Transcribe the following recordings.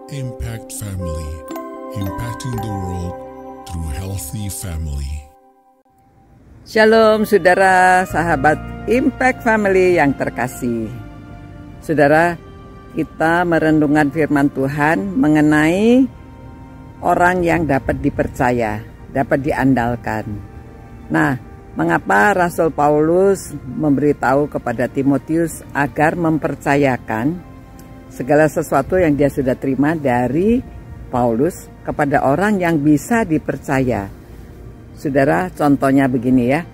Impact Family, impacting the world through healthy family. Shalom saudara, sahabat Impact Family yang terkasih. Saudara, kita merenungkan firman Tuhan mengenai orang yang dapat dipercaya, dapat diandalkan. Nah, mengapa Rasul Paulus memberitahu kepada Timotius agar mempercayakan segala sesuatu yang dia sudah terima dari Paulus kepada orang yang bisa dipercaya. Saudara, contohnya begini ya.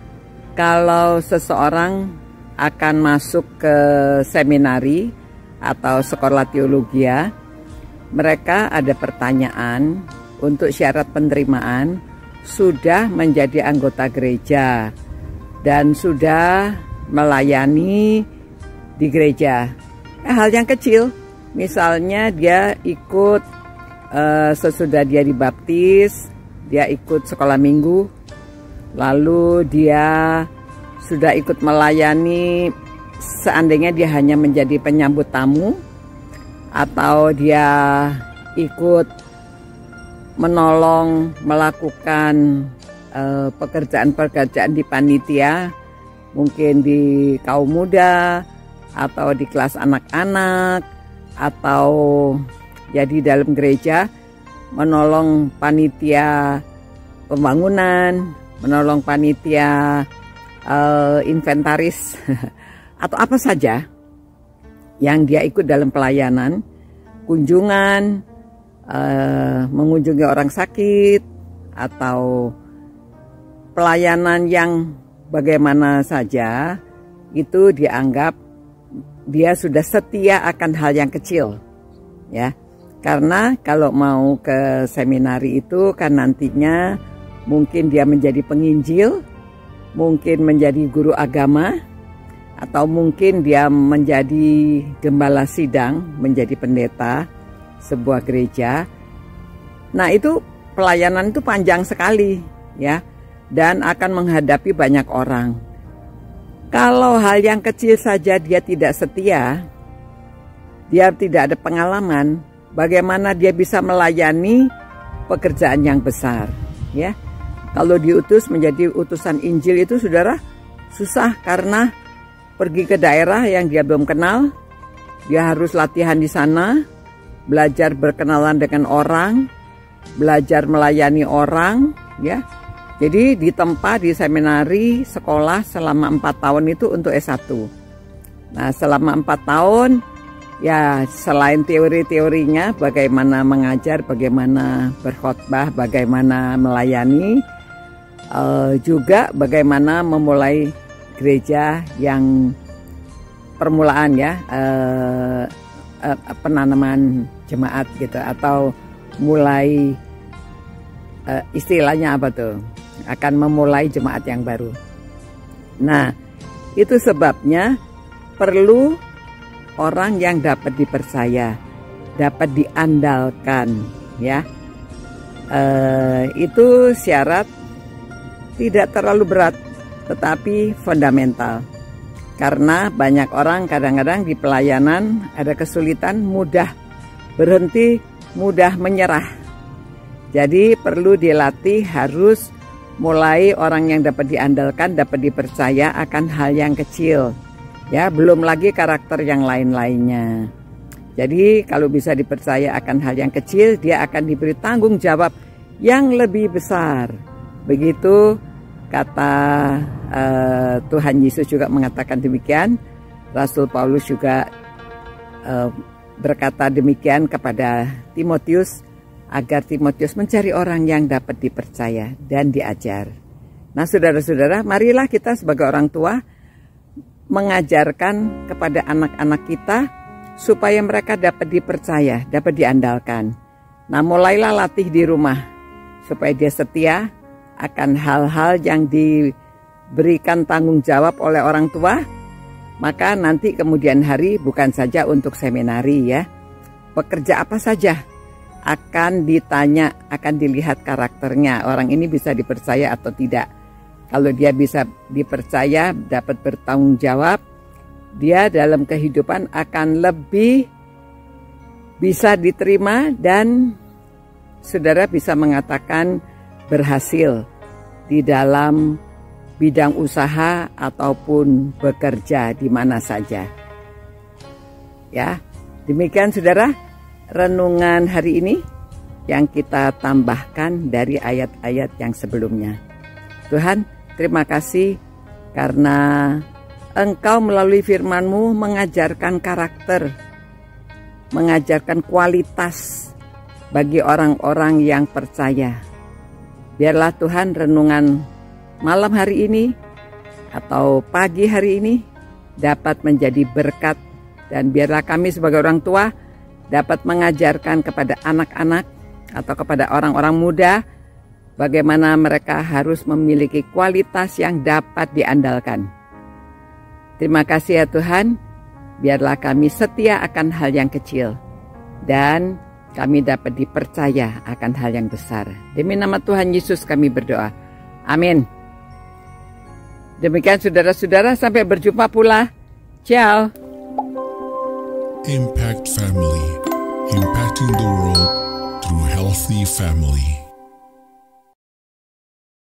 Kalau seseorang akan masuk ke seminari atau sekolah teologi, mereka ada pertanyaan untuk syarat penerimaan, sudah menjadi anggota gereja dan sudah melayani di gereja. Hal yang kecil, misalnya dia ikut sesudah dia dibaptis, dia ikut sekolah minggu, lalu dia sudah ikut melayani, seandainya dia hanya menjadi penyambut tamu, atau dia ikut menolong melakukan pekerjaan-pekerjaan di panitia, mungkin di kaum muda, atau di kelas anak-anak, atau jadi dalam gereja menolong panitia pembangunan, menolong panitia inventaris atau apa saja yang dia ikut dalam pelayanan, kunjungan, mengunjungi orang sakit, atau pelayanan yang bagaimana saja, itu dianggap dia sudah setia akan hal yang kecil, ya. Karena kalau mau ke seminari itu kan nantinya mungkin dia menjadi penginjil, mungkin menjadi guru agama, atau mungkin dia menjadi gembala sidang, menjadi pendeta sebuah gereja. Nah, itu pelayanan itu panjang sekali, ya, dan akan menghadapi banyak orang. Kalau hal yang kecil saja dia tidak setia, dia tidak ada pengalaman, bagaimana dia bisa melayani pekerjaan yang besar, ya? Kalau diutus menjadi utusan Injil itu, saudara, susah karena pergi ke daerah yang dia belum kenal, dia harus latihan di sana, belajar berkenalan dengan orang, belajar melayani orang, ya. Jadi ditempa di seminari sekolah selama 4 tahun itu untuk S1. Nah, selama 4 tahun, ya selain teori-teorinya, bagaimana mengajar, bagaimana berkhotbah, bagaimana melayani, juga bagaimana memulai gereja yang permulaan, ya, penanaman jemaat gitu, atau mulai istilahnya apa tuh? Akan memulai jemaat yang baru. Nah, itu sebabnya perlu orang yang dapat dipercaya, dapat diandalkan, ya. Itu syarat tidak terlalu berat, tetapi fundamental. Karena banyak orang kadang-kadang di pelayanan ada kesulitan, mudah berhenti, mudah menyerah. Jadi perlu dilatih, harus mulai orang yang dapat diandalkan, dapat dipercaya akan hal yang kecil, ya, belum lagi karakter yang lain-lainnya. Jadi kalau bisa dipercaya akan hal yang kecil, dia akan diberi tanggung jawab yang lebih besar. Begitu kata Tuhan Yesus juga mengatakan demikian. Rasul Paulus juga berkata demikian kepada Timotius, agar Timotius mencari orang yang dapat dipercaya dan diajar. Nah, saudara-saudara, marilah kita sebagai orang tua mengajarkan kepada anak-anak kita supaya mereka dapat dipercaya, dapat diandalkan. Nah, mulailah latih di rumah supaya dia setia akan hal-hal yang diberikan tanggung jawab oleh orang tua. Maka nanti kemudian hari bukan saja untuk seminari, ya, pekerja apa saja akan ditanya, akan dilihat karakternya. Orang ini bisa dipercaya atau tidak. Kalau dia bisa dipercaya, dapat bertanggung jawab, dia dalam kehidupan akan lebih bisa diterima dan saudara bisa mengatakan berhasil di dalam bidang usaha ataupun bekerja di mana saja. Ya, demikian saudara renungan hari ini yang kita tambahkan dari ayat-ayat yang sebelumnya. Tuhan, terima kasih karena Engkau melalui firman-Mu mengajarkan karakter, mengajarkan kualitas bagi orang-orang yang percaya. Biarlah Tuhan renungan malam hari ini atau pagi hari ini dapat menjadi berkat, dan biarlah kami sebagai orang tua dapat mengajarkan kepada anak-anak atau kepada orang-orang muda bagaimana mereka harus memiliki kualitas yang dapat diandalkan. Terima kasih ya Tuhan, biarlah kami setia akan hal yang kecil dan kami dapat dipercaya akan hal yang besar. Demi nama Tuhan Yesus kami berdoa. Amin. Demikian saudara-saudara, sampai berjumpa pula. Ciao. Impact Family, impacting the world through healthy family.